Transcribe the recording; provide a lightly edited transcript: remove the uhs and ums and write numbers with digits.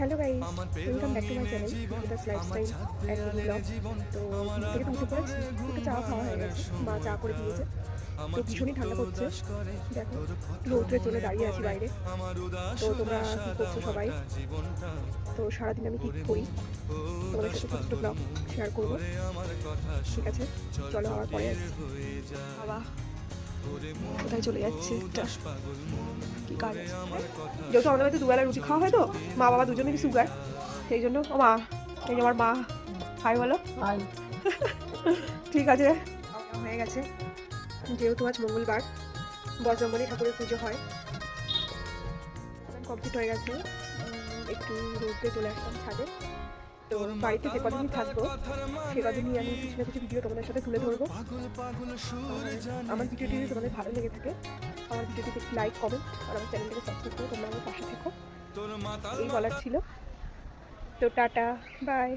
Hello guys, welcome back to my channel Bikash lifestyle and blog. তো থেকে উঠে পড়েছি, একটু চা খাওয়া হয়ে গেছে, মা চা করে দিয়েছে। তো ভীষণই ঠান্ডা পড়ছে, দেখো রৌদ্রের জন্য দাঁড়িয়ে আছি বাইরে। তো তোমরা কী করছো সবাই? তো সারাদিন আমি কী করি তোমাদের সাথে ছোটো ছোটো ব্লগ শেয়ার করবো, ঠিক আছে? চলো আবার পরে আসছি। বাবা কোথায় চলে যাচ্ছে, কি কাজ আছে? যেহেতু আমাদের বাড়িতে দুবেলা রুটি খাওয়া হয়, তো মা বাবা দুজনেরই সুগার, সেই জন্য ও মা, এই যে আমার মা, হাই বলো। হাই। ঠিক আছে, হয়ে গেছে। যেহেতু আজ মঙ্গলবার, বজরঙ্গলী ঠাকুরের পুজো হয়, কমপ্লিট হয়ে গেছে। একটু রোদে চলে আসলাম ছাদে। তো বাড়িতে যে কদিনই থাকবো সে কদিনই আমি কিছু না কিছু ভিডিও তোমাদের সাথে তুলে ধরবো। আমার ভিডিওটি যদি তোমাদের ভালো লেগে থাকে, আমার ভিডিওটিতে একটি লাইক, কমেন্ট আর আমার চ্যানেলটিকে সাবস্ক্রাইব করে তোমরা আমার পাশে থেকো, এই বলার ছিল। তো টাটা, বাই।